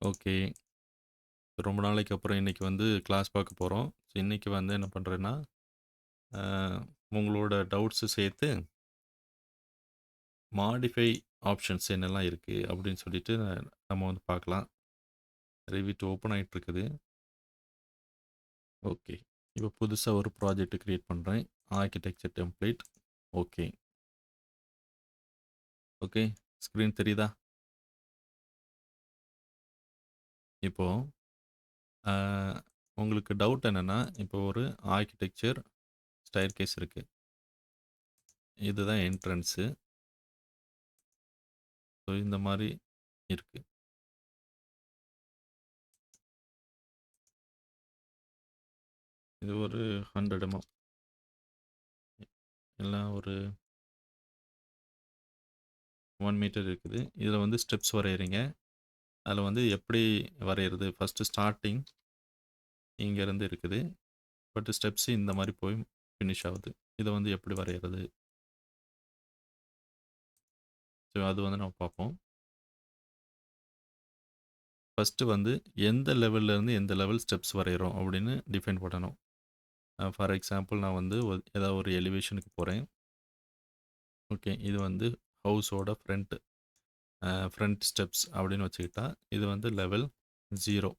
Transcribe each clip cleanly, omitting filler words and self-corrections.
Okay. ரொம்ப நாளைக்கு அப்புறம் இன்னைக்கு வந்து கிளாஸ் பார்க்க போறோம். ஸோ இன்னைக்கு வந்து என்ன பண்றேன்னா, அ உங்களோட டவுட்ஸு சேர்த்து மாடிஃபை ஆப்ஷன்ஸ் என்னலாம் இருக்கு அப்படின்னு சொல்லிட்டு நம்ம வந்து பார்க்கலாம். Revit ஓப்பன் ஆயிட்டிருக்குது. ஓகே. இப்போ புதுசா ஒரு ப்ராஜெக்ட் கிரியேட் பண்றேன். Architecture template. Okay. Okay. Screen தெரியுதா? இப்போ அ உங்களுக்கு டவுட் என்னன்னா, இப்போ ஒரு ஆர்க்கிடெக்சர் ஸ்டேர்கேஸ் இருக்கு. இதுதான் என்ட்ரன்ஸு. ஸோ இந்த மாரி இருக்கு. இது ஒரு 100 எம்எம். எல்லாம் ஒரு 1 மீட்டர் இருக்குது. இதில வந்து ஸ்டெப்ஸ் வரையறீங்க. அதில வந்து எப்படி வரையறது? ஃபர்ஸ்ட்டு ஸ்டார்ட்டிங் இங்கேருந்து இருக்குது. பட் ஸ்டெப்ஸ் இந்த மாரி போய் ஃபினிஷ் ஆகுது. இத வந்து எப்படி வரையறது? ஸோ அது வந்து நம்ம பார்ப்போம். ஃபர்ஸ்ட்டு வந்து எந்த லெவல்லேருந்து எந்த லெவல் ஸ்டெப்ஸ் வரையறோம் அப்படின்னு டிஃபைன் பண்ணணும். ஃபார் எக்ஸாம்பிள் நான் வந்து ஏதாவது ஒரு எலிவேஷனுக்கு போறேன். ஓகே. இது வந்து ஹவுஸோட ஃப்ரண்ட் ஸ்டெப்ஸ் அப்படின்னு வச்சுக்கிட்டா, இது வந்து லெவல் 0.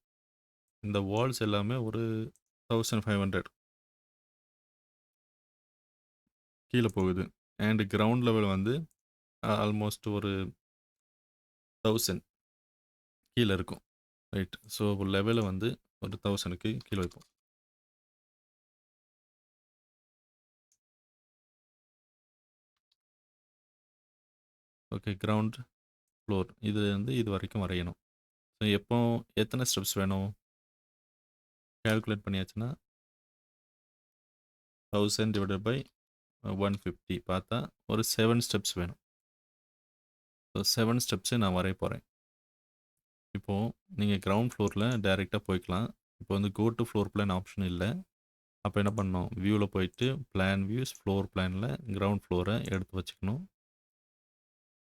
இந்த வால்ஸ் எல்லாமே ஒரு 1500 கீழ போகுது. அண்ட் கிரவுண்ட் லெவல் வந்து ஆல்மோஸ்ட் ஒரு 1000 கீழ இருக்கும். ரைட். ஸோ லெவல வந்து ஒரு 1000க்கு கீழ வைப்போம். ஓகே. Ground floor. இது வந்து இது வரைக்கும் வரையணும். ஸோ எப்போ எத்தன ஸ்டெப்ஸ் வேணும்? கால்குலேட் பண்ணியாச்சுன்னா 1000 டிவைடட் பை 150 பார்த்தா ஒரு 7 ஸ்டெப்ஸ் வேணும். ஸோ 7 ஸ்டெப்ஸு நான் வரைய போறேன். இப்போ நீங்க கிரவுண்ட் ஃப்ளோர்ல டைரக்ட்டா போய்க்கலாம். இப்போ வந்து கோ டூ ஃப்ளோர் பிளான் ஆப்ஷன் இல்ல. அப்ப என்ன பண்ணணும்? வியூல போயிட்டு பிளான் வியூஸ், ஃப்ளோர் பிளான்ல கிரவுண்ட் ஃப்ளோர எடுத்து வச்சுக்கணும்.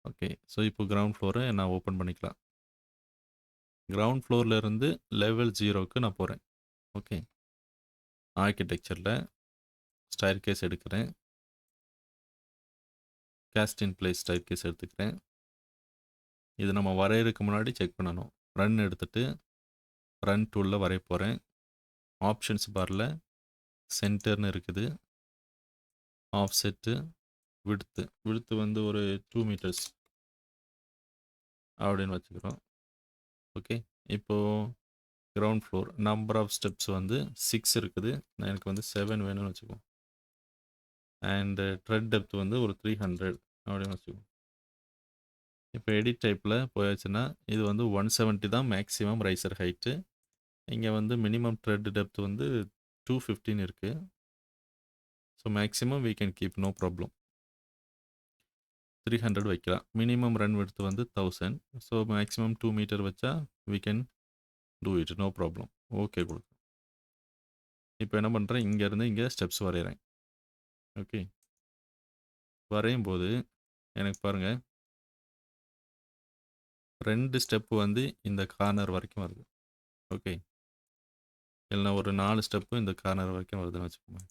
ஓகே. ஸோ இப்போ கிரவுண்ட் ஃப்ளோர நான் ஓப்பன் பண்ணிக்கலாம். கிரவுண்ட் ஃப்ளோர்ல இருந்து லெவல் 0க்கு நான் போறேன். ஓகே. ஆர்க்கிடெக்சர்ல ஸ்டேர்கேஸ் எடுக்கிறேன். காஸ்ட் இன் பிளேஸ் ஸ்டேர்கேஸ் எடுத்துக்கிறேன். இது நம்ம வரையறதுக்கு முன்னாடி செக் பண்ணணும். ரன் எடுத்துட்டு ரன் டூல்ல வரைய போறேன். ஆப்ஷன்ஸ் பார்ல சென்டர்ன்னு இருக்குது. ஆஃப்செட்டு, விட்த் வந்து ஒரு 2 மீட்டர்ஸ் அப்படின்னு வச்சுக்கிறோம். ஓகே. இப்போ ground floor number of steps வந்து 6 இருக்குது. எனக்கு வந்து 7 வேணும்னு வச்சுக்குவோம். அண்ட் ட்ரெட் டெப்த் வந்து ஒரு 300 அப்படின்னு வச்சுக்குவோம். இப்போ எடிட் டைப்பில் போயாச்சுன்னா இது வந்து 170 தான் மேக்ஸிமம் ரைசர் ஹைட்டு. இங்கே வந்து மினிமம் த்ரெட் டெப்த் வந்து 215 இருக்கு. So maximum we can keep no problem. 300 வைக்கலாம். மினிமம் ரன் விட்த் வந்து 1000. ஸோ மேக்ஸிமம் 2 மீட்டர் வச்சா we can do it no problem. Okay கொடுக்கும். இப்போ என்ன பண்ணுறேன், இங்கேருந்து இங்கே ஸ்டெப்ஸ் வரைகிறேன். ஓகே. வரையும் போது எனக்கு பாருங்க 2 ஸ்டெப் வந்து இந்த கார்னர் வரைக்கும் வருது. ஓகே. இல்லைனா ஒரு 4 ஸ்டெப்பு இந்த கார்னர் வரைக்கும் வருதுன்னு வச்சுக்கோங்க.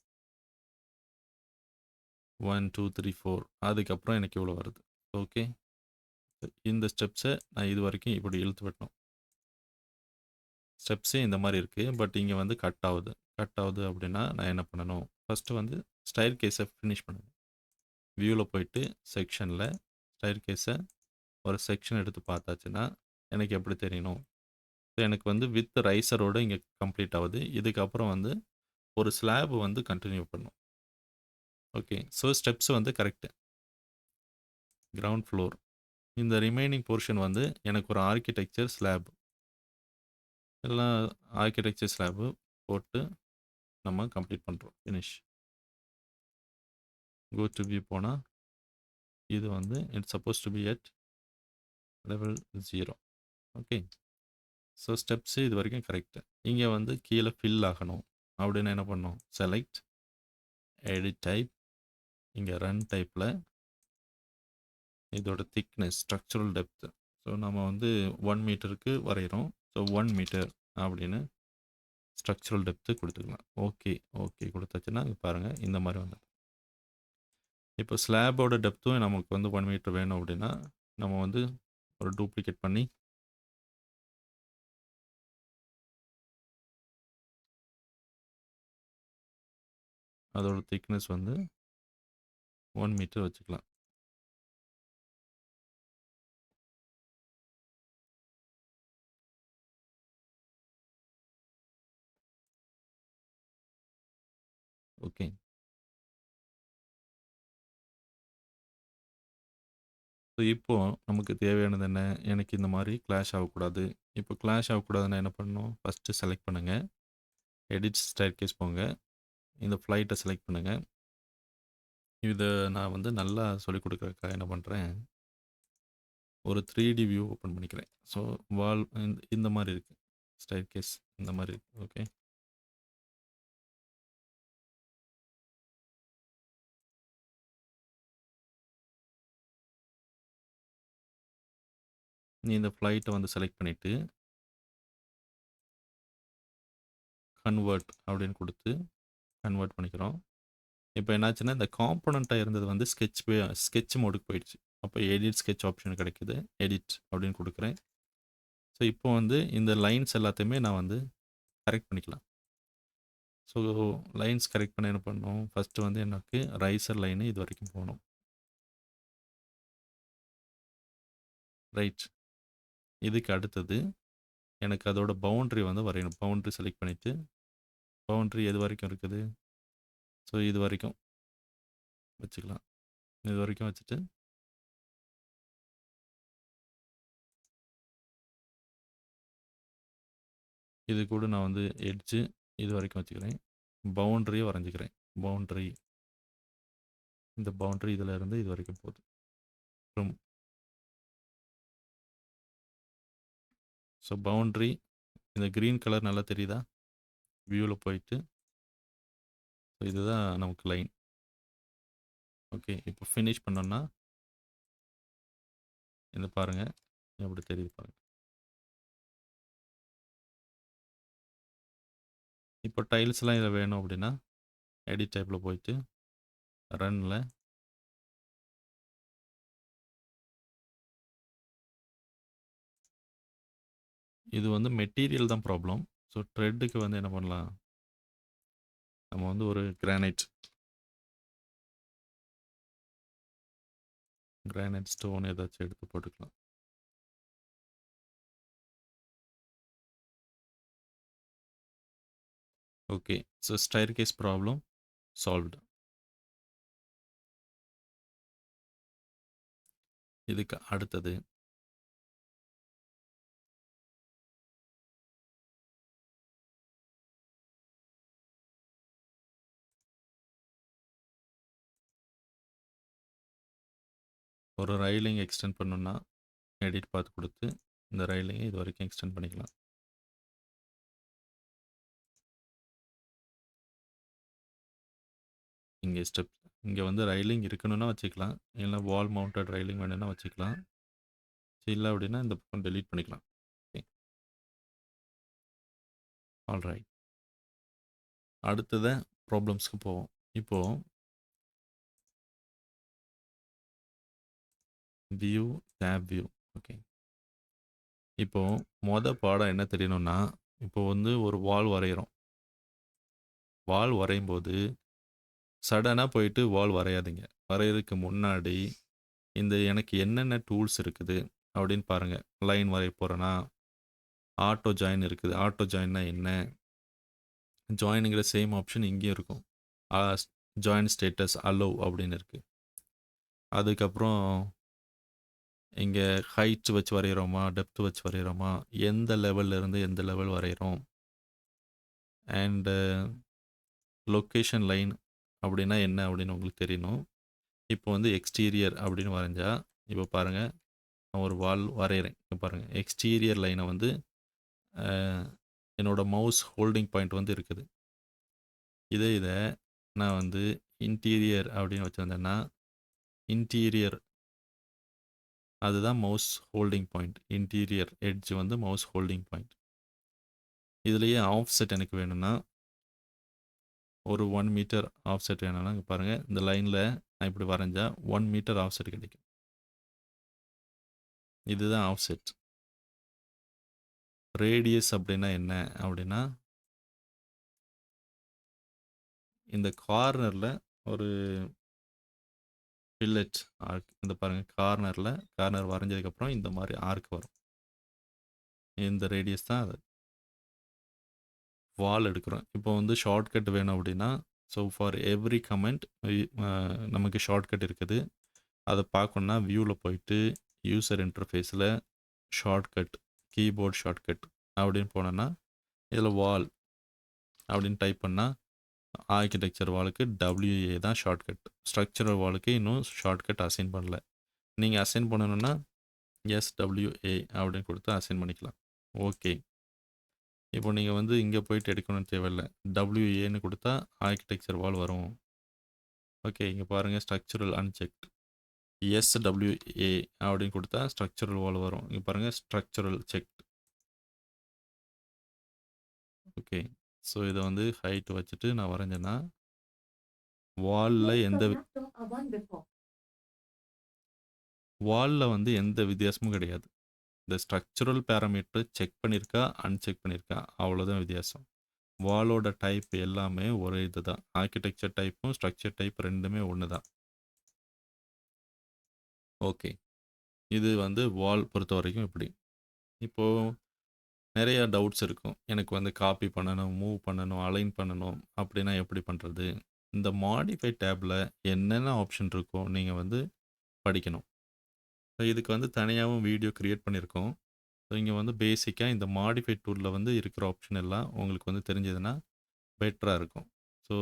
1, 2, 3, 4 அதுக்கப்புறம் எனக்கு இவ்வளோ வருது. ஓகே. இந்த ஸ்டெப்ஸை நான் இது வரைக்கும் இப்படி இழுத்து விட்டணும். ஸ்டெப்ஸே இந்த மாதிரி இருக்குது. பட் இங்கே வந்து கட் ஆகுது. கட் ஆகுது அப்படின்னா நான் என்ன பண்ணணும்? ஃபஸ்ட்டு வந்து ஸ்டைர் கேஸை ஃபினிஷ் பண்ணணும். வியூவில் போயிட்டு செக்ஷனில் ஸ்டைர் கேஸை ஒரு செக்ஷன் எடுத்து பார்த்தாச்சுன்னா எனக்கு எப்படி தெரியணும்? எனக்கு வந்து வித் ரைசரோடு இங்கே கம்ப்ளீட் ஆகுது. இதுக்கப்புறம் வந்து ஒரு ஸ்லாப் வந்து கண்டினியூ பண்ணும். ஓகே. ஸோ ஸ்டெப்ஸ் வந்து கரெக்டு. Ground floor. இந்த ரிமைனிங் போர்ஷன் வந்து எனக்கு ஒரு ஆர்க்கிடெக்சர் ஸ்லாப். எல்லாம் ஆர்க்கிடெக்சர் ஸ்லாபு போட்டு நம்ம கம்ப்ளீட் பண்ணுறோம். ஃபினிஷ். கோ டு வியூ போனால் இது வந்து it's supposed to be at level 0. Okay. So steps இது வரைக்கும் கரெக்டு. இங்கே வந்து கீழே ஃபில் ஆகணும் அப்படின்னு என்ன பண்ணணும்? Select edit type. இங்கே ரன் டைப்பில் இதோட திக்னஸ் ஸ்ட்ரக்சரல் டெப்த். ஸோ நம்ம வந்து 1 மீட்டருக்கு வரைகிறோம். ஸோ 1 மீட்டர் அப்படின்னு ஸ்ட்ரக்சரல் டெப்த்து கொடுத்துக்கலாம். ஓகே, ஓகே கொடுத்தாச்சுன்னா இங்க பாருங்க இந்த மாதிரி வந்து இப்போ ஸ்லாபோட டெப்த்தும் நமக்கு வந்து 1 மீட்டர் வேணும் அப்படின்னா நம்ம வந்து ஒரு டூப்ளிகேட் பண்ணி அதோட திக்னஸ் வந்து 1 மீட்டர் வச்சுக்கலாம். ஓகே. ஸோ இப்போ நமக்கு தேவையானது என்ன? எனக்கு இந்த மாதிரி கிளாஷ் ஆகக்கூடாது. இப்போ கிளாஷ் ஆகக்கூடாதுன்னா என்ன பண்ணணும்? ஃபஸ்ட்டு செலக்ட் பண்ணுங்க. எடிட் ஸ்டேர்கேஸ் போங்க. இந்த ஃப்ளைட்டை செலக்ட் பண்ணுங்க. இதை நான் வந்து நல்லா சொல்லிக் கொடுக்குறதுக்காக என்ன பண்ணுறேன், ஒரு 3D வியூ ஓப்பன் பண்ணிக்கிறேன். ஸோ வால் இந்த மாதிரி இருக்குது, ஸ்டேர்கேஸ் இந்த மாதிரி இருக்குது. ஓகே, நீ இந்த ஃப்ளைட்டை வந்து செலக்ட் பண்ணிவிட்டு கன்வெர்ட் அப்படின்னு கொடுத்து கன்வெர்ட் பண்ணிக்கிறோம். இப்போ என்னாச்சுன்னா இந்த காம்போனண்ட்டாக இருந்தது வந்து ஸ்கெட்ச் மோடுக்கு போயிடுச்சு. அப்போ எடிட் ஸ்கெட்ச் ஆப்ஷன் கிடைக்குது. எடிட் அப்படின்னு கொடுக்குறேன். ஸோ இப்போ வந்து இந்த லைன்ஸ் எல்லாத்தையுமே நான் வந்து கரெக்ட் பண்ணிக்கலாம். ஸோ லைன்ஸ் கரெக்ட் பண்ண என்ன பண்ணணும், ஃபஸ்ட்டு வந்து எனக்கு ரைசர் லைனு இது வரைக்கும் போகணும். ரைட். இதுக்கு அடுத்தது எனக்கு அதோட பவுண்ட்ரி வந்து வரையணும். பவுண்ட்ரி செலக்ட் பண்ணிவிட்டு பவுண்ட்ரி எது வரைக்கும் இருக்குது, ஸோ இது வரைக்கும் வச்சுக்கலாம். இது வரைக்கும் வச்சுட்டு இது கூட நான் வந்து எட்ஜு இது வரைக்கும் வச்சுக்கிறேன். பவுண்ட்ரியை வரைஞ்சிக்கிறேன். பவுண்ட்ரி, இந்த பவுண்ட்ரி இதில் இருந்து இது வரைக்கும் போகுது. அப்புறம் ஸோ பவுண்ட்ரி இந்த க்ரீன் கலர் நல்லா தெரியுதா? வியூவில் போயிட்டு ஸோ இதுதான் நமக்கு லைன். ஓகே, இப்போ ஃபினிஷ் பண்ணோன்னா இந்த பாருங்கள் எப்படி தெரியுது பாருங்கள். இப்போ டைல்ஸ்லாம் இதில் வேணும் அப்படின்னா எடிட் டைப்பில் போயிட்டு ரன்னில் இது வந்து மெட்டீரியல் தான் ப்ராப்ளம். ஸோ த்ரெட்டுக்கு வந்து என்ன பண்ணலாம், நம்ம வந்து ஒரு கிரானைட் ஸ்டோன் ஏதாச்சும் எடுத்து போட்டுக்கலாம். Okay, so staircase problem solved. இதுக்கு அடுத்தது ஒரு ரைலிங் எக்ஸ்டெண்ட் பண்ணணும்னா எடிட் பார்த்து கொடுத்து இந்த ரைலிங்கை இது வரைக்கும் எக்ஸ்டெண்ட் பண்ணிக்கலாம். இங்கே ஸ்டெப் இங்கே வந்து ரைலிங் இருக்கணும்னா வச்சுக்கலாம், இல்லை வால் மவுண்டட் ரைலிங் வேணும்னா வச்சுக்கலாம். இல்லை அப்படின்னா இந்த பக்கம் டெலீட் பண்ணிக்கலாம். Okay, alright. அடுத்தது ப்ராப்ளம்ஸ்க்கு போவோம். இப்போது வியூ, டேப் வியூ. ஓகே, இப்போது பாடம் என்ன தெரியணும்னா, இப்போ வந்து ஒரு வால் வரைகிறோம். வால் வரையும் போது சடனாக போயிட்டு வால் வரையாதீங்க. வரைகிறதுக்கு முன்னாடி இந்த எனக்கு என்னென்ன டூல்ஸ் இருக்குது அப்படின்னு பாருங்கள். லைன் வரைய போகிறேன்னா ஆட்டோ ஜாயின் இருக்குது. ஆட்டோ ஜாயின்னா என்ன, ஜாயினுங்கிற சேம் ஆப்ஷன் இங்கேயும் இருக்கும். ஜாயின் ஸ்டேட்டஸ் அலோவ் அப்படின்னு இருக்குது. அதுக்கப்புறம் இங்கே ஹைட் வச்சு வரைகிறோமா, டெப்த் வச்சு வரைகிறோமா, எந்த லெவல்ல இருந்து எந்த லெவல் வரைகிறோம், அண்டு லொக்கேஷன் லைன் அப்படின்னா என்ன அப்படின்னு உங்களுக்கு தெரியணும். இப்போ வந்து எக்ஸ்டீரியர் அப்படின்னு வரைஞ்சா இப்போ பாருங்கள், நான் ஒரு வால் வரைகிறேன். இப்போ பாருங்கள், எக்ஸ்டீரியர் லைனை வந்து என்னோடய மவுஸ் ஹோல்டிங் பாயிண்ட் வந்து இருக்குது. இதை நான் வந்து இன்டீரியர் அப்படின்னு வச்சுருந்தேன்னா இன்டீரியர் அதுதான் mouse holding point. Interior edge வந்து மவுஸ் ஹோல்டிங் பாயிண்ட். இதுலயே ஆஃப்செட் எனக்கு வேணும்னா, ஒரு 1 மீட்டர் ஆஃப்செட் வேணும்னா, இங்க பாருங்க இந்த லைன்ல நான் இப்படி வரைஞ்சா 1 மீட்டர் ஆஃப்செட் கிடைக்கும். இதுதான் ஆஃப்செட். ரேடியஸ் அப்படின்னா என்ன அப்படின்னா, இந்த கார்னர்ல ஒரு ஃபில்லெட் ஆர்க் இந்த பாருங்க கார்னர் வரைஞ்சதுக்கப்புறம் இந்த மாதிரி ஆர்க் வரும். இந்த ரேடியஸ் தான் அது. வால் எடுக்கிறோம். இப்போ வந்து ஷார்ட்கட் வேணும் அப்படின்னா, ஸோ ஃபார் எவ்ரி கமெண்ட் நமக்கு ஷார்ட்கட் இருக்குது. அதை பார்க்கணும்னா வியூவில் போயிட்டு யூசர் இன்டர்ஃபேஸில் ஷார்ட்கட் கீபோர்ட் ஷார்ட்கட் அப்படின்னு போனோன்னா இதில் வால் அப்படின்னு டைப் பண்ணால் ஆர்கிடெக்சர் வாலுக்கு WA தான் ஷார்ட்கட். ஸ்ட்ரக்சரல் வாலுக்கு இன்னும் ஷார்ட்கட் அசைன் பண்ணல. நீங்கள் அசைன் பண்ணணும்னா SWA அப்படின்னு கொடுத்து அசைன் பண்ணிக்கலாம். ஓகே. இப்போ நீங்கள் வந்து இங்கே போயிட்டு எடுக்கணும்னு தேவையில்லை. WAன்னு கொடுத்தா ஆர்கிடெக்சர் வால் வரும். ஓகே, இங்கே பாருங்கள் ஸ்ட்ரக்சரல் அன்செக்ட். SWA அப்படின்னு கொடுத்தா ஸ்ட்ரக்சரல் வால் வரும். இங்கே பாருங்கள் ஸ்ட்ரக்சரல் செக். ஓகே, ஸோ இதை வந்து ஹைட் வச்சுட்டு நான் வரைஞ்சேன்னா வாலில் வந்து எந்த வித்தியாசமும் கிடையாது. இந்த ஸ்ட்ரக்சரல் பேராமீட்டர் செக் பண்ணியிருக்கா அன்செக் பண்ணியிருக்கா அவ்வளோதான் வித்தியாசம். வாலோட டைப் எல்லாமே ஒரே இது தான். ஆர்கிடெக்சர் டைப்பும் ஸ்ட்ரக்சர் டைப் ரெண்டுமே ஒன்று தான். ஓகே, இது வந்து வால் பொறுத்த வரைக்கும் இப்படி. இப்போது நிறையா டவுட்ஸ் இருக்கும். எனக்கு வந்து காப்பி பண்ணணும், மூவ் பண்ணணும், அலைன் பண்ணணும் அப்படின்னா எப்படி பண்ணுறது? இந்த மாடிஃபை டேப்பில் என்னென்ன ஆப்ஷன் இருக்கோ நீங்கள் வந்து படிக்கணும். ஸோ இதுக்கு வந்து தனியாகவும் வீடியோ க்ரியேட் பண்ணியிருக்கோம். ஸோ இங்கே வந்து பேசிக்காக இந்த மாடிஃபை டூலில் வந்து இருக்கிற ஆப்ஷன் எல்லாம் உங்களுக்கு வந்து தெரிஞ்சதுன்னா பெட்டராக இருக்கும். ஸோ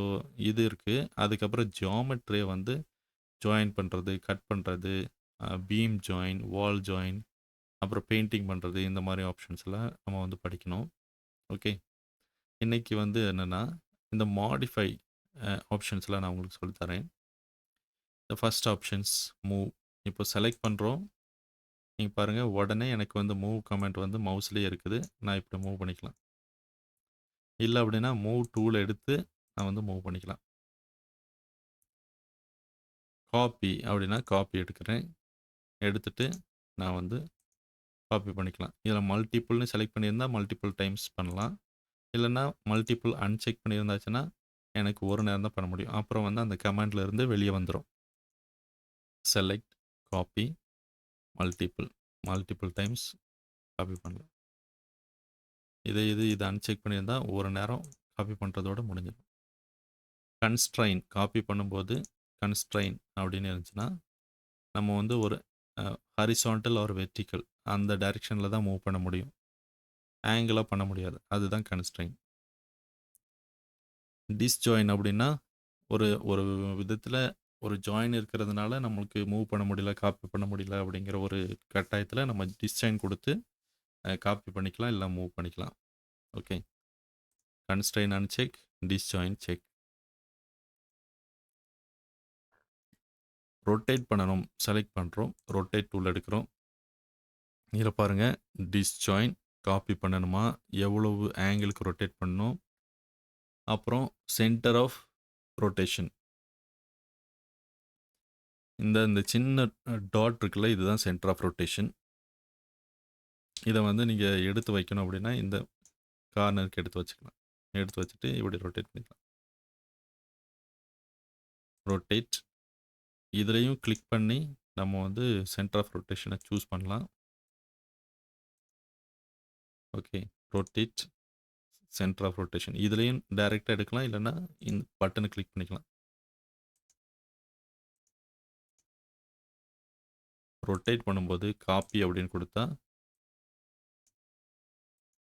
இது இருக்குது. அதுக்கப்புறம் ஜியாமெட்ரியை வந்து ஜாயின் பண்ணுறது, கட் பண்ணுறது, பீம் ஜாயின், வால் ஜாயின், அப்புறம் பெயிண்டிங் பண்ணுறது, இந்த மாதிரி ஆப்ஷன்ஸ்லாம் நம்ம வந்து படிக்கணும். ஓகே, இன்னைக்கு வந்து என்னென்னா இந்த மாடிஃபை ஆப்ஷன்ஸ்லாம் நான் உங்களுக்கு சொல்லித்தரேன். இந்த ஃபர்ஸ்ட் ஆப்ஷன்ஸ் மூவ். இப்போ செலக்ட் பண்ணுறோம். நீங்கள் பாருங்கள் உடனே எனக்கு வந்து மூவ் கமெண்ட் வந்து மவுஸ்லேயே இருக்குது. நான் இப்படி மூவ் பண்ணிக்கலாம். இல்லை அப்படின்னா மூவ் டூல் எடுத்து நான் வந்து மூவ் பண்ணிக்கலாம். காப்பி அப்படின்னா காப்பி எடுக்கிறேன். எடுத்துட்டு நான் வந்து காப்பி பண்ணிக்கலாம். இதில் மல்டிப்புள்னு செலக்ட் பண்ணியிருந்தால் மல்டிப்புள் டைம்ஸ் பண்ணலாம். இல்லைன்னா மல்டிப்புள் அன்செக் பண்ணியிருந்தாச்சுன்னா எனக்கு ஒரு நேரம் தான் பண்ண முடியும். அப்புறம் வந்து அந்த கமாண்டில் இருந்து வெளியே வந்துடும். Select, copy, multiple times copy பண்ணலாம். இது அன்செக் பண்ணியிருந்தால் ஒரு நேரம் காப்பி பண்ணுறதோட முடிஞ்சிடும். கன்ஸ்ட்ரைன் காப்பி பண்ணும்போது கன்ஸ்ட்ரைன் அப்படின்னு இருந்துச்சுன்னா நம்ம வந்து ஒரு ஹரிசான்டல் ஒரு வெர்டிக்கல் அந்த டைரெக்ஷனில் தான் மூவ் பண்ண முடியும். ஆங்கிளாக பண்ண முடியாது. அதுதான் கன்ஸ்ட்ரைன். டிஸ்ஜாயின் அப்படின்னா ஒரு ஒரு விதத்தில் ஒரு ஜாயின் இருக்கிறதுனால நம்மளுக்கு மூவ் பண்ண முடியல, காப்பி பண்ண முடியல அப்படிங்கிற ஒரு கட்டாயத்தில் நம்ம டிஸ்ஜாயின் கொடுத்து காப்பி பண்ணிக்கலாம், இல்லை மூவ் பண்ணிக்கலாம். Okay, constrain uncheck, disjoint check. Rotate பண்ணணும், செலக்ட் பண்ணுறோம், ரொட்டேட் டூல் எடுக்கிறோம். இதில் பாருங்கள் டிஸ்ஜாயின் காப்பி பண்ணணுமா, எவ்வளவு ஆங்கிளுக்கு ரொட்டேட் பண்ணணும், அப்புறம் சென்டர் ஆஃப் ரொட்டேஷன். இந்த சின்ன டாட் இருக்குல்ல, இதுதான் சென்டர் ஆஃப் ரொட்டேஷன். இதை வந்து நீங்கள் எடுத்து வைக்கணும் அப்படின்னா இந்த கார்னருக்கு எடுத்து வச்சுக்கலாம். எடுத்து வச்சுட்டு இப்படி ரொட்டேட் பண்ணிக்கலாம். ரொட்டேட். இதுலேயும் கிளிக் பண்ணி நம்ம வந்து சென்டர் ஆஃப் ரொட்டேஷனை சூஸ் பண்ணலாம். Okay, rotate, centre of rotation. இதுலேயும் டைரெக்டாக எடுக்கலாம், இல்லைன்னா இந்த பட்டனை கிளிக் பண்ணிக்கலாம். ரொட்டேட் பண்ணும்போது காப்பி அப்படின்னு கொடுத்தா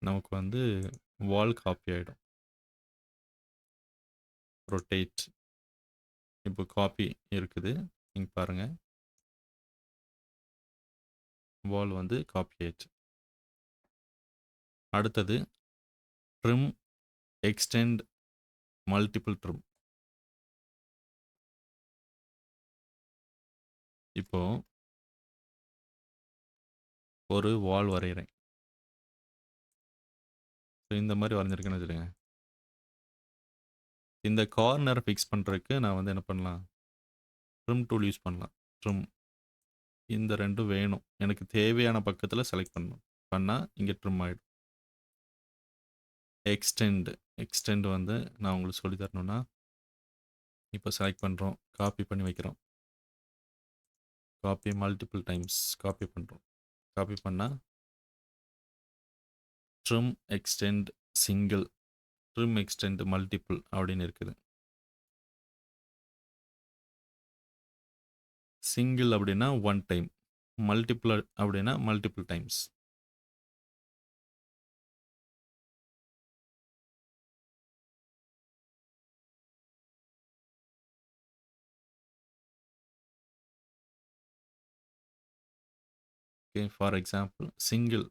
நமக்கு வந்து வால் காப்பி ஆகிடும். ரொட்டேட். இப்போ காப்பி இருக்குது, நீங்கள் பாருங்கள் வால் வந்து காப்பி ஆயிடுச்சு. அடுத்தது ட்ரிம், எக்ஸ்டெண்ட், மல்டிபிள் ட்ரிம். இப்போ ஒரு வால் வரைகிறேன். ஸோ இந்த மாதிரி வரைஞ்சிருக்கேன்னு வச்சுருங்க. இந்த கார்னர் ஃபிக்ஸ் பண்ணுறதுக்கு நான் வந்து என்ன பண்ணலாம், ட்ரிம் டூல் யூஸ் பண்ணலாம். ட்ரிம் இந்த ரெண்டும் வேணும். எனக்கு தேவையான பக்கத்தில் செலக்ட் பண்ணணும். பண்ணால் இங்கே ட்ரிம் ஆகிடும். எக்ஸ்டெண்ட் எக்ஸ்டெண்ட் வந்து நான் உங்களுக்கு சொல்லி தரணும்னா, இப்போ செலக்ட் பண்ணுறோம், காப்பி பண்ணி வைக்கிறோம். காப்பி மல்டிபிள் டைம்ஸ் காப்பி பண்ணுறோம். காப்பி பண்ணால் trim extend single, trim extend multiple அப்படின்னு இருக்குது. சிங்கிள் அப்படின்னா ஒன் டைம், மல்டிபிள் அப்படின்னா multiple times. Okay, for example single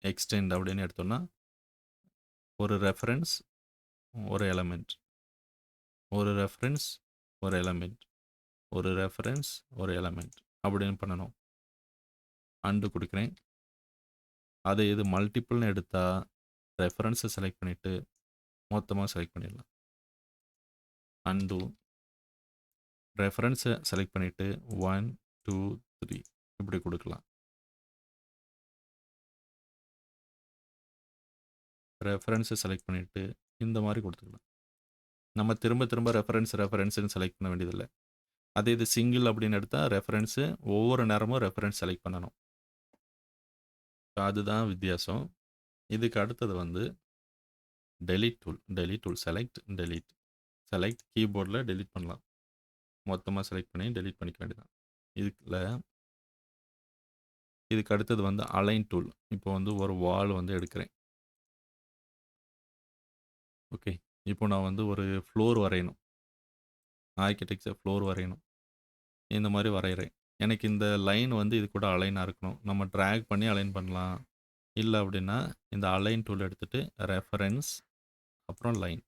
extend அப்படின்னு எடுத்தோம்னா ஒரு ரெஃபரன்ஸ் ஒரு எலமெண்ட், ஒரு ரெஃபரன்ஸ் ஒரு எலமெண்ட், ஒரு ரெஃபரன்ஸ் ஒரு எலமெண்ட் அப்படின்னு பண்ணணும். அண்டு கொடுக்குறேன். அதை இது மல்டிபிள்னு எடுத்தால் ரெஃபரன்ஸை செலக்ட் பண்ணிவிட்டு மொத்தமாக செலக்ட் பண்ணிடலாம். அண்டு ரெஃபரன்ஸை செலக்ட் பண்ணிவிட்டு 1 2 3 இப்படி கொடுக்கலாம். ரெஃபரன்ஸை செலக்ட் பண்ணிவிட்டு இந்த மாதிரி கொடுத்துக்கலாம். நம்ம திரும்ப திரும்ப ரெஃபரன்ஸ்னு செலக்ட் பண்ண வேண்டியதில்லை. அதே இது சிங்கிள் அப்படின்னு எடுத்தால் ரெஃபரன்ஸு ஒவ்வொரு நேரமும் ரெஃபரன்ஸ் செலக்ட் பண்ணணும். அதுதான் வித்தியாசம். இதுக்கு அடுத்தது வந்து டெலீட் டூல் செலக்ட் கீபோர்டில் டெலீட் பண்ணலாம். மொத்தமாக செலக்ட் பண்ணி டெலீட் பண்ணிக்க வேண்டியதான். இதுக்கு அடுத்தது வந்து அலைன் டூல். இப்போ வந்து ஒரு வால் வந்து எடுக்கிறேன். ஓகே, இப்போ நான் வந்து ஒரு ஃப்ளோர் வரையணும், ஆர்கிடெக்சர் ஃப்ளோர் வரையணும். இந்த மாதிரி வரைகிறேன். எனக்கு இந்த லைன் வந்து இது கூட அலைனாக இருக்கணும். நம்ம ட்ராக் பண்ணி அலைன் பண்ணலாம். இல்லை அப்படின்னா இந்த அலைன் டூல் எடுத்துகிட்டு ரெஃபரன்ஸ் அப்புறம் லைன்,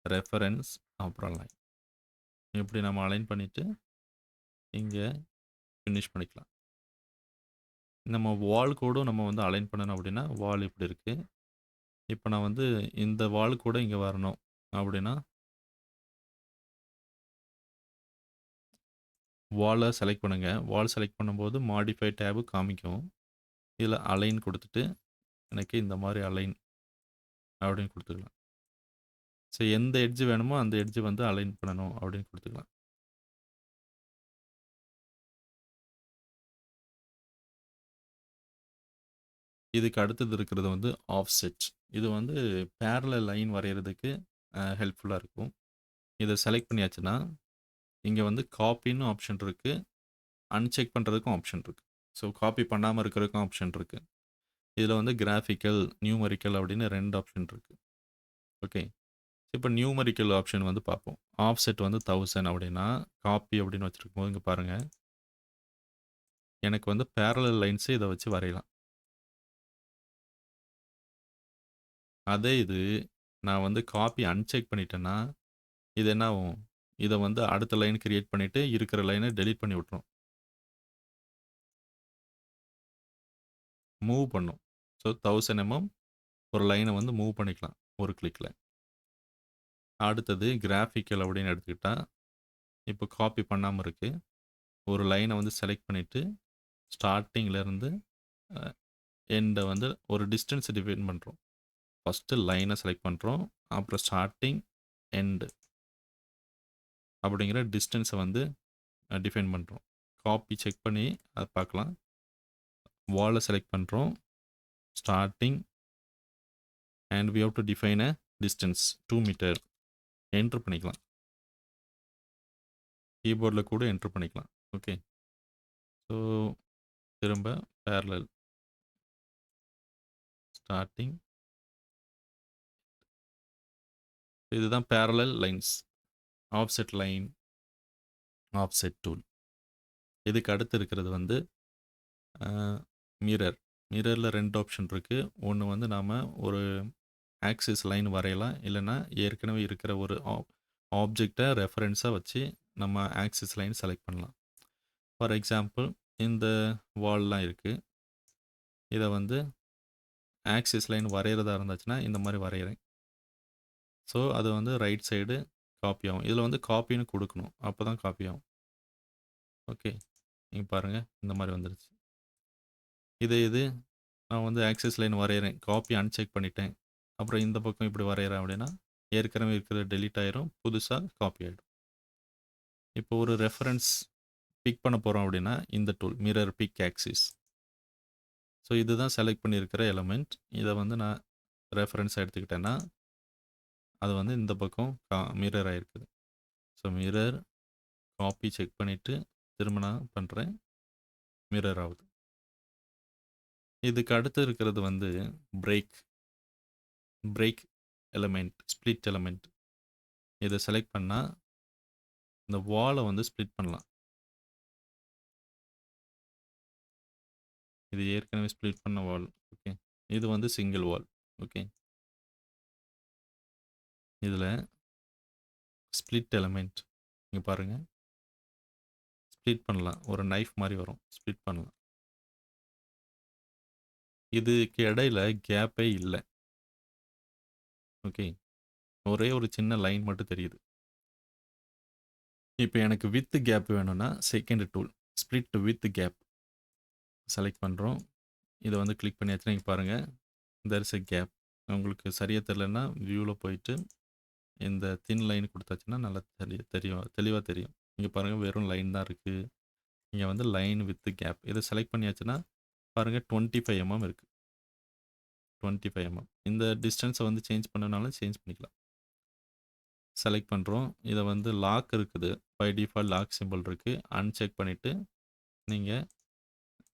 ரெஃபரன்ஸ் அப்புறம் லைன் இப்படி நம்ம அலைன் பண்ணிவிட்டு இங்கே ஃபினிஷ் பண்ணிக்கலாம். நம்ம வால் கோடும் நம்ம வந்து அலைன் பண்ணணும் அப்படின்னா வால் இப்படி இருக்குது. இப்போ நான் வந்து இந்த வால் கூட இங்கே வரணும் அப்படின்னா வாலை செலக்ட் பண்ணுங்கள். வால் செலக்ட் பண்ணும்போது மாடிஃபை டேபு காமிக்கும். இதில் அலைன் கொடுத்துட்டு எனக்கு இந்த மாதிரி அலைன் அப்படின்னு கொடுத்துக்கலாம். ஸோ எந்த எட்ஜ் வேணுமோ அந்த எட்ஜ் வந்து அலைன் பண்ணணும் அப்படின்னு கொடுத்துக்கலாம். இதுக்கு அடுத்தது இருக்கிறது வந்து ஆஃப்செட். இது வந்து பேரலல் லைன் வரைகிறதுக்கு ஹெல்ப்ஃபுல்லாக இருக்கும். இதை செலக்ட் பண்ணியாச்சுன்னா இங்கே வந்து காப்பின்னு ஆப்ஷன் இருக்குது, அன்செக் பண்ணுறதுக்கும் ஆப்ஷன் இருக்குது. ஸோ காப்பி பண்ணாமல் இருக்கிறதுக்கும் ஆப்ஷன் இருக்குது. இதில் வந்து கிராஃபிக்கல், நியூமரிக்கல் அப்படின்னு 2 ஆப்ஷன் இருக்குது. ஓகே, இப்போ நியூமரிக்கல் ஆப்ஷன் வந்து பார்ப்போம். ஆஃப்செட் வந்து 1000 அப்படின்னா காப்பி அப்படின்னு வச்சுருக்கும் போது இங்கே பாருங்கள், எனக்கு வந்து பேரலல் லைன்ஸு இதை வச்சு வரையலாம். அதே இது நான் வந்து காப்பி அன்செக் பண்ணிட்டேன்னா இது என்ன ஆகும், இதை வந்து அடுத்த லைன் கிரியேட் பண்ணிவிட்டு இருக்கிற லைனை டெலீட் பண்ணி விட்ரும், மூவ் பண்ணும். ஸோ 1000 mm ஒரு லைனை வந்து மூவ் பண்ணிக்கலாம் ஒரு கிளிக்கில். அடுத்தது கிராஃபிக்கல் அப்படின்னு எடுத்துக்கிட்டால் இப்போ காப்பி பண்ணாமல் இருக்குது. ஒரு லைனை வந்து செலக்ட் பண்ணிவிட்டு ஸ்டார்டிங்லேருந்து எண்டை வந்து ஒரு டிஸ்டன்ஸ் டிஃபைன் பண்ணுறோம். ஃபஸ்ட்டு லைனை செலக்ட் பண்ணுறோம், அப்புறம் ஸ்டார்டிங் எண்டு அப்படிங்கிற டிஸ்டன்ஸை வந்து டிஃபைன் பண்ணுறோம். காப்பி செக் பண்ணி அதை பார்க்கலாம். வாலை செலக்ட் பண்ணுறோம், starting and we have to define a distance 2 metre enter பண்ணிக்கலாம். கீபோர்டில் கூட என்ட்ரு பண்ணிக்கலாம். ஓகே, ஸோ திரும்ப பேரலல் ஸ்டார்டிங், இதுதான் parallel lines. Offset line, offset tool. இதுக்கு அடுத்து இருக்கிறது வந்து மிரர். மிரரில் 2 ஆப்ஷன் இருக்குது. ஒன்று வந்து நாம் ஒரு ஆக்சிஸ் லைன் வரையலாம், இல்லைன்னா ஏற்கனவே இருக்கிற ஒரு ஆப்ஜெக்டை ரெஃபரன்ஸாக வச்சு நம்ம ஆக்சிஸ் லைன் செலக்ட் பண்ணலாம். ஃபார் எக்ஸாம்பிள் இந்த வால்லாம் இருக்குது, இதை வந்து ஆக்சிஸ் லைன் வரையறதா இருந்துச்சுன்னா, இந்த மாரி வரையறேன். ஸோ, அது வந்து ரைட் சைடு காப்பி ஆகும். இதில வந்து காப்பின்னு குடுக்கணும். அப்பதான் காப்பி ஆகும். ஓகே. இங்க பாருங்க. இந்த மாரி வந்துருச்சு. இது நான் வந்து ஆக்சிஸ் லைன் வரையறேன். காப்பி அன்செக் பண்ணிட்டேன். அப்புறம் இந்த பக்கம் இப்படி வரையறேன் அப்படின்னா, ஏற்கனவே இருக்கிறது டெலீட் ஆயிரும். புதுசா காப்பி ஆயிடும். இப்போ ஒரு ரெஃபரன்ஸ் பிக் பண்ண போறோம் அப்படின்னா, இந்த tool mirror pick axis. So, இதுதான் செலக்ட் பண்ணியிருக்கிற எலமெண்ட். இத வந்து நான் ரெஃபரன்ஸா எடுத்துக்கிட்டேன்னா, அது வந்து இந்த பக்கம் மிரர் ஆயிருக்குது. ஸோ, மிரர் காப்பி செக் பண்ணிட்டு, திரும்ப நான் பண்றேன். மிரர் ஆவுது. இதுக்கு அடுத்து இருக்கிறது வந்து break. Break element, split element. இத செலக்ட் பண்ணா, இந்த வால வந்து ஸ்ப்ளிட் பண்ணலாம். இது ஏற்கனவே ஸ்ப்ளிட் பண்ண வால். ஓகே. இது வந்து சிங்கிள் வால். ஓகே. இதுல ஸ்ப்ளிட் எலிமெண்ட். இங்க பாருங்க. ஸ்ப்ளிட் பண்ணலாம். ஒரு நைஃப் மாரி வரும். ஸ்ப்ளிட் பண்ணலாம். இதுக்கு இடையில கேப்பே இல்ல. ஓகே. ஒரே ஒரு சின்ன லைன் மட்டும் தெரியுது. இப்ப எனக்கு வித் கேப் வேணும்னா, second tool. Split with gap. Select பண்றோம். இத வந்து கிளிக் பண்ணியாச்சுன்னா, இங்க பாருங்க. There is a gap. உங்களுக்கு சரியா தெரியலன்னா, வியூல போயிட்டு, இந்த தின் லைன் குடுத்தாச்சுன்னா, நல்லா தெரியும். தெளிவா தெரியும். இங்க பாருங்க வெறும் லைன் தான் இருக்கு. இங்க வந்து லைன் வித் கேப். இத செலக்ட் பண்ணியாச்சுன்னா, பாருங்க 25 இருக்கு. 25 இந்த டிஸ்டன்ஸ வந்து சேஞ்ச் பண்ணனாலும் சேஞ்ச் பண்ணிக்கலாம். செலக்ட் பண்றோம். இத வந்து லாக் இருக்குது. பை டிஃபால்ட் லாக் சிம்பல் இருக்கு. அன்செக் பண்ணிட்டு, நீங்க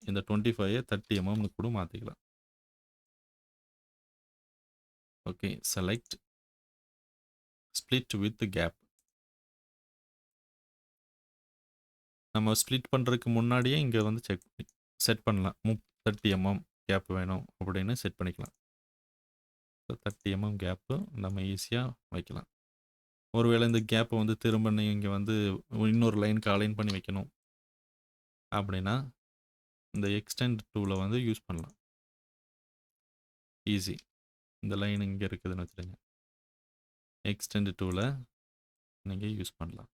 இந்த 25 30 ன்னு கூட மாத்திக்கலாம். Okay. Select split with gap. நம்ம ஸ்ப்ளிட் பண்றதுக்கு முன்னாடியே இங்க வந்து செட் பண்ணலாம். 30 கேப் வேணும் அப்படின்னு செட் பண்ணிக்கலாம். 30 கேப் நம்ம ஈஸியா வைக்கலாம். ஒருவேளை இந்த கேப்ப வந்து திரும்ப நீங்க வந்து இன்னொரு லைனுக்கு அலைன் பண்ணி வைக்கணும். அப்படின்னா, இந்த எக்ஸ்டெண்ட் டூல வந்து யூஸ் பண்ணலாம். ஈஸி. இந்த லைன் இங்க இருக்குதுன்னு வச்சுக்கோங்க. எக்ஸ்டெண்ட் டூல நீங்க யூஸ் பண்ணலாம்.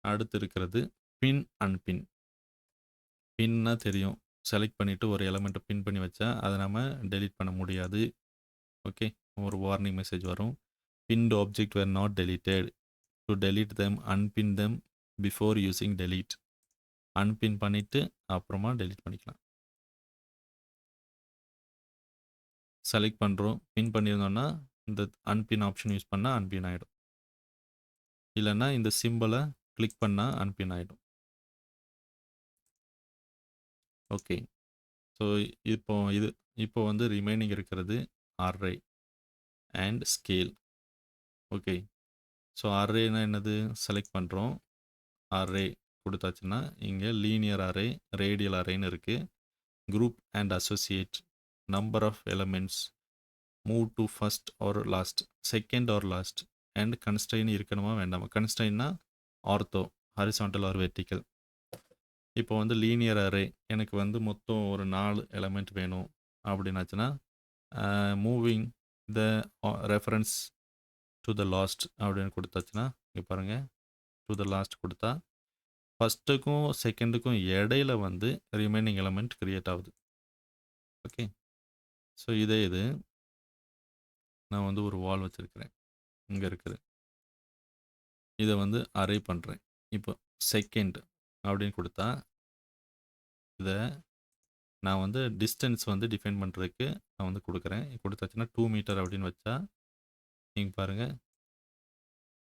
அடுத்து இருக்கிறது பின், அன்பின். பின்னா தெரியும். செலக்ட் பண்ணிட்டு ஒரு எலிமெண்ட்ட பின் பண்ணி வச்சா, அத நம்ம டெலீட் பண்ண முடியாது. ஓகே. ஒரு வார்னிங் மெசேஜ் வரும். Pinned object where not deleted. To delete them அன்பின் தெம் பிஃபோர் யூசிங் டெலீட். அன்பின் பண்ணிட்டு அப்புறமா டெலீட் பண்ணிக்கலாம். செலக்ட் பண்றோம். பின் பண்ணியிருந்தோம்னா, இந்த அன்பின் ஆப்ஷன் யூஸ் பண்ணா அன்பின் ஆயிடும். இல்லன்னா இந்த சிம்பல கிளிக் பண்ணா அன்பின் ஆயிடும். ஓகே. ஸோ இப்போ வந்து ரிமைனிங் இருக்கிறது array and scale. Okay. So அரேனா என்னது? செலக்ட் பண்றோம். அரே குடுத்தாச்சுன்னா, இங்க லீனியர் அரே, ரேடியல் அரேன்னு இருக்கு. Group and associate, number of elements, move to first or last, second or last and constrain இருக்கணுமா வேண்டாமா? கன்ஸ்ட்ரெயின்னா ஆர்த்தோ, ஹாரிசான்டல் ஆர் வெர்டிகல். இப்போ வந்து லீனியர் அரே எனக்கு வந்து மொத்தம் ஒரு 4 எலிமெண்ட் வேணும் அப்படின்னாச்சுன்னா, moving the reference to the last அப்படின்னு குடுத்தாச்சுன்னா, இங்க பாருங்க டு த லாஸ்ட் குடுத்தா, ஃபர்ஸ்ட்டுக்கும் செகண்டுக்கும் இடையில வந்து ரிமைனிங் எலிமெண்ட் கிரியேட் ஆகுது. ஓகே. ஸோ இதே இது நான் வந்து ஒரு வால் வச்சிருக்கிறேன். இங்க இருக்குது. இத வந்து அரே பண்றேன். இப்போ செகண்ட் அப்படின்னு குடுத்தா, இத நான் வந்து டிஸ்டன்ஸ் வந்து டிஃபைன் பண்றதுக்கு நான் வந்து குடுக்குறேன். குடுத்தாச்சுன்னா 2 மீட்டர் அப்படின்னு வச்சா, நீங்க பாருங்க.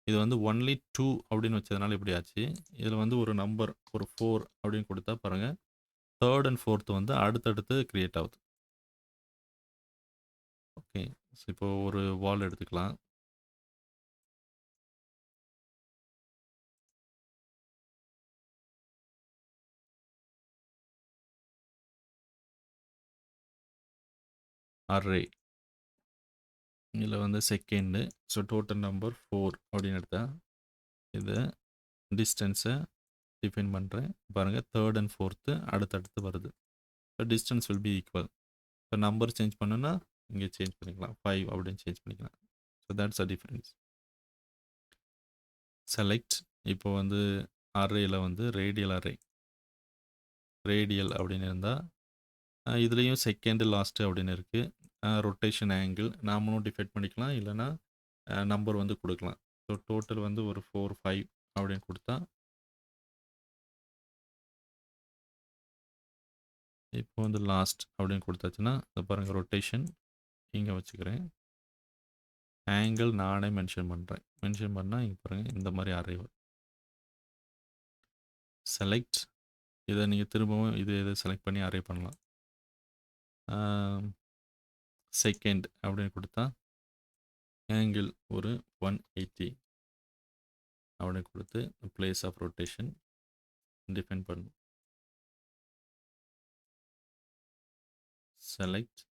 இது வந்து ஒன்லி 2 அப்படின்னு வச்சதுனால இப்படி ஆச்சு. இதுல வந்து ஒரு நம்பர் ஒரு 4 அப்படின்னு குடுத்தா பாருங்க, 3 அண்ட் 4த் வந்து அடுத்தடுத்து கிரியேட் ஆகுது. ஓகே. ஸோ இப்போ ஒரு வால் எடுத்துக்கலாம். அரே. இதுல வந்து செகண்டு. ஸோ டோட்டல் நம்பர் 4 அப்படின்னு எடுத்தா, இத டிஸ்டன்ஸ டிஃபைன் பண்ணுறேன். பாருங்கள், தேர்ட் அண்ட் ஃபோர்த்து அடுத்தடுத்து வருது. So distance will be equal. So number change பண்ணுன்னா இங்கே சேஞ்ச் பண்ணிக்கலாம், 5 அப்படின்னு சேஞ்ச் பண்ணிக்கலாம். So that's a difference. Select. இப்போ வந்து அரேயில் வந்து ரேடியல் அரே, ரேடியல் அப்படின்னு இருந்தால் இதுலேயும் செகண்ட் லாஸ்ட்டு அப்படின்னு இருக்குது. ரொட்டேஷன் ஆங்கிள் நாமளும் டிஃபைன் பண்ணிக்கலாம், இல்லைனா நம்பர் வந்து கொடுக்கலாம். ஸோ டோட்டல் வந்து ஒரு 4, 5 அப்படின்னு கொடுத்தா, இப்போ வந்து லாஸ்ட் அப்படின்னு கொடுத்தாச்சுன்னா இதை பாருங்கள், ரொட்டேஷன் இங்கே வச்சுக்கிறேன், ஆங்கிள் நானே மென்ஷன் பண்ணுறேன். மென்ஷன் பண்ணால் இங்கே பாருங்கள் இந்த மாதிரி அரே வரும். செலக்ட். இதை நீங்கள் திரும்பவும் இதை செலக்ட் பண்ணி அரே பண்ணலாம். செகண்ட் அப்படின்னு கொடுத்தா ஆங்கிள் ஒரு 180 அப்படின்னு கொடுத்து பிளேஸ் ஆஃப் ரொட்டேஷன் டிஃபைன் பண்ணும். Select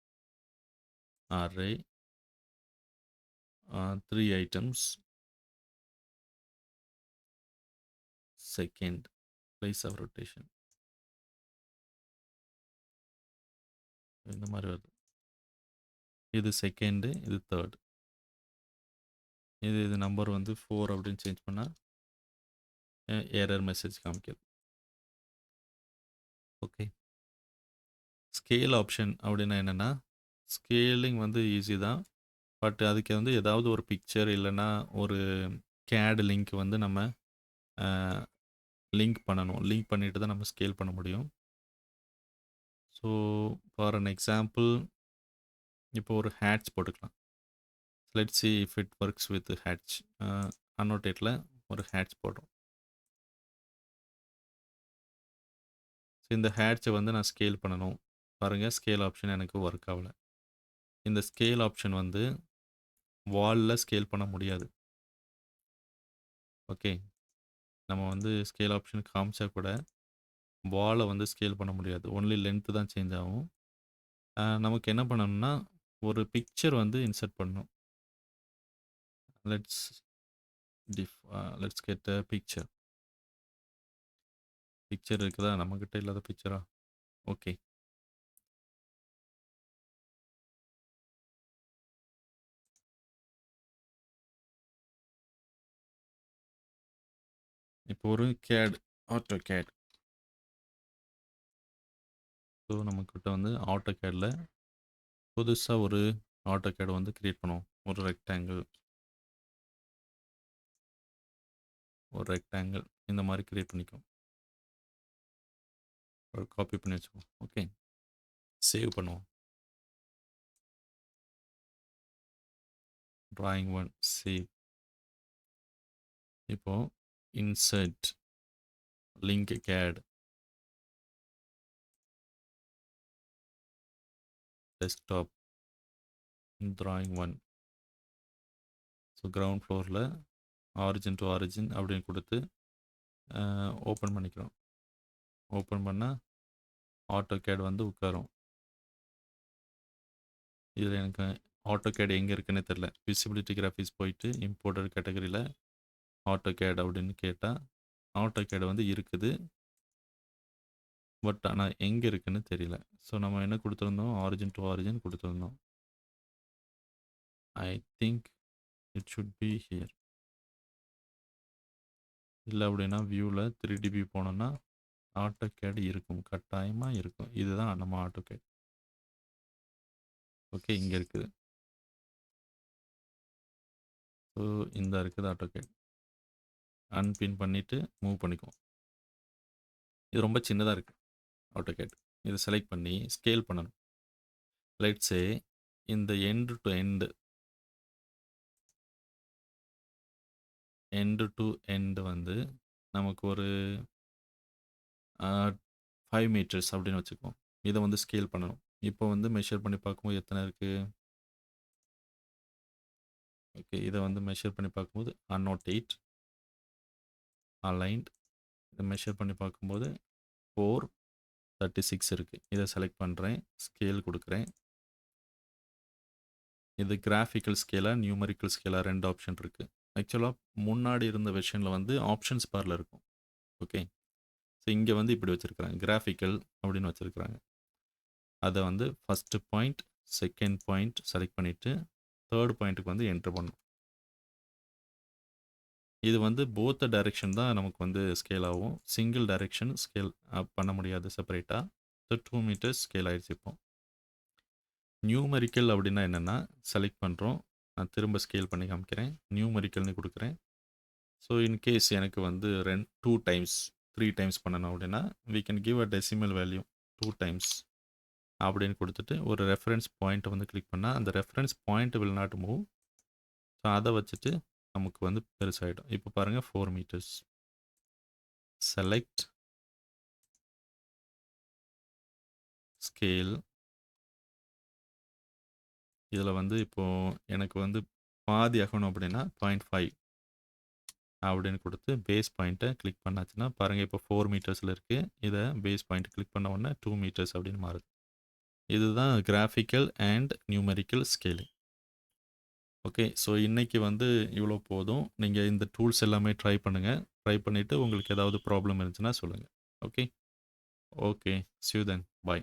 array 3 items, second place of rotation. இந்த மாதிரி வருது. இது செகண்டு, இது தேர்ட். இது நம்பர் வந்து 4 அப்படின்னு சேஞ்ச் பண்ணால் எரர் மெசேஜ் காமிக்குது. ஓகே. ஸ்கேல் ஆப்ஷன் அப்படின்னா என்னென்னா, ஸ்கேலிங் வந்து ஈஸி தான். பட் அதுக்கு வந்து ஏதாவது ஒரு பிக்சர் இல்லைன்னா ஒரு கேட் லிங்க் வந்து நம்ம லிங்க் பண்ணணும். லிங்க் பண்ணிட்டு தான் நம்ம ஸ்கேல் பண்ண முடியும். ஸோ ஃபார் அன் எக்ஸாம்பிள், இப்போ ஒரு ஹேட்ச் போட்டுக்கலாம். Let's see if it works with hatch. அன்னோட்டேட்டில் ஒரு ஹேட்ச் போடுறோம். ஸோ இந்த ஹேட்சை வந்து நான் ஸ்கேல் பண்ணணும். பாருங்கள், ஸ்கேல் ஆப்ஷன் எனக்கு ஒர்க் ஆகலை. இந்த ஸ்கேல் ஆப்ஷன் வந்து வாலில் ஸ்கேல் பண்ண முடியாது. ஓகே, நம்ம வந்து ஸ்கேல் ஆப்ஷன் காமிச்சா கூட வாலை வந்து ஸ்கேல் பண்ண முடியாது. ஒன்லி லென்த்து தான் சேஞ்ச் ஆகும். நமக்கு என்ன பண்ணணும்னா ஒரு பிக்சர் வந்து இன்சர்ட் பண்ணணும். Let's get a picture. Picture இருக்குதா நம்மக்கிட்ட? இல்லாத பிக்சரா? ஓகே. இப்போ ஒரு கேட், ஆட்டோ கேட். ஸோ நம்மக்கிட்ட வந்து ஆட்டோ கேடில் புதுசாக ஒரு ஆட்டோ கேட் வந்து க்ரியேட் பண்ணுவோம். ஒரு ரெக்டாங்கிள் இந்த மாதிரி க்ரியேட் பண்ணிக்கும். ஒரு காப்பி பண்ணி வச்சுக்குவோம். ஓகே, சேவ் பண்ணுவோம். drawing 1 save. இப்போது insert link CAD desktop drawing 1. So ground ஃப்ளோரில் ஆரிஜின் டு ஆரிஜின் அப்படின்னு கொடுத்து ஓப்பன் பண்ணிக்கிறோம். ஓப்பன் பண்ணால் ஆட்டோ கேட் வந்து உட்காரும். இதில் எனக்கு ஆட்டோ கேட் எங்கே இருக்குன்னே தெரில. விசிபிலிட்டி கிராஃபிக்ஸ் போயிட்டு இம்போர்ட்டட் கேட்டகரியில் ஆட்டோ கேட் அப்படின்னு கேட்டால் ஆட்டோ கேட் வந்து இருக்குது. பட் ஆனால் எங்கே இருக்குன்னு தெரியல. ஸோ நம்ம என்ன கொடுத்துருந்தோம்? ஆரிஜின் டு ஆரிஜின் கொடுத்துருந்தோம். I think it should be here. இல்லை அப்படின்னா வியூவில் 3D வியூ போனோன்னா ஆட்டோ கேட் இருக்கும், கட்டாயமாக இருக்கும். இதுதான் நம்ம ஆட்டோ கேட். ஓகே, இங்கே இருக்குது. ஸோ இந்த இருக்குது ஆட்டோ கேட். அன்பின் பண்ணிவிட்டு மூவ் பண்ணிக்குவோம். இது ரொம்ப சின்னதாக இருக்குது ஆட்டோ கேட். இதை செலக்ட் பண்ணி ஸ்கேல் பண்ணணும். லெட்ஸே இந்த எண்டு டு எண்டு வந்து நமக்கு ஒரு 5 மீட்டர்ஸ் அப்படின்னு வச்சுக்குவோம். இதை வந்து ஸ்கேல் பண்ணணும். இப்போ வந்து மெஷர் பண்ணி பார்க்கும்போது எத்தனை இருக்குது? ஓகே, இதை வந்து மெஷர் பண்ணி பார்க்கும்போது அன்னோட்டேட் அலைன்ட். இதை மெஷர் பண்ணி பார்க்கும்போது 436 இருக்குது. இதை செலக்ட் பண்ணுறேன், ஸ்கேல் கொடுக்குறேன். இது கிராஃபிக்கல் ஸ்கேலாக நியூமரிக்கல் ஸ்கேலாக 2 ஆப்ஷன் இருக்குது. ஆக்சுவலாக முன்னாடி இருந்த வெர்ஷனில் வந்து ஆப்ஷன்ஸ் பாரில் இருக்கும். ஓகே, ஸோ இங்கே வந்து இப்படி வச்சுருக்குறாங்க கிராஃபிக்கல் அப்படின்னு வச்சுருக்குறாங்க. அதை வந்து first point second point select பண்ணிவிட்டு தேர்ட் பாயிண்ட்டுக்கு வந்து என்ட்ரு பண்ணணும். இது வந்து போத் டைரெக்ஷன் தான் நமக்கு வந்து ஸ்கேல் ஆகும். சிங்கிள் டைரெக்ஷன் ஸ்கேல் பண்ண முடியாது செப்பரேட்டாக. ஸோ 2 மீட்டர்ஸ் ஸ்கேல் ஆயிடுச்சு இப்போ. நியூமெரிக்கல் அப்படின்னா என்னென்னா செலக்ட் பண்ணுறோம். நான் திரும்ப ஸ்கேல் பண்ணி காமிக்கிறேன். நியூமெரிக்கல்னு கொடுக்குறேன். ஸோ இன்கேஸ் எனக்கு வந்து 2 டைம்ஸ் 3 டைம்ஸ் பண்ணணும் அப்படின்னா we can give a decimal value 2 times அப்படின்னு கொடுத்துட்டு ஒரு ரெஃபரன்ஸ் பாயிண்ட்டை வந்து கிளிக் பண்ணால் அந்த reference point will not move. So அதை வச்சுட்டு நமக்கு வந்து பெருசாகிடும். இப்போ பாருங்கள் 4 மீட்டர்ஸ். Select scale. இதில் வந்து இப்போது எனக்கு வந்து பாதி ஆகணும் அப்படின்னா 0.5 அப்படின்னு கொடுத்து பேஸ் பாயிண்ட்டை கிளிக் பண்ணாச்சுன்னா பாருங்கள் இப்போ 4 மீட்டர்ஸில் இருக்குது. இதை பேஸ் பாயிண்ட் கிளிக் பண்ண உடனே 2 மீட்டர்ஸ் அப்படின்னு மாறுது. இதுதான் graphical and numerical scaling. Okay, so இன்றைக்கி வந்து இவ்வளோ போதும். நீங்கள் இந்த டூல்ஸ் எல்லாமே ட்ரை பண்ணுங்கள். ட்ரை பண்ணிவிட்டு உங்களுக்கு ஏதாவது ப்ராப்ளம் இருந்துச்சுன்னா சொல்லுங்கள். Okay okay, see you then. Bye.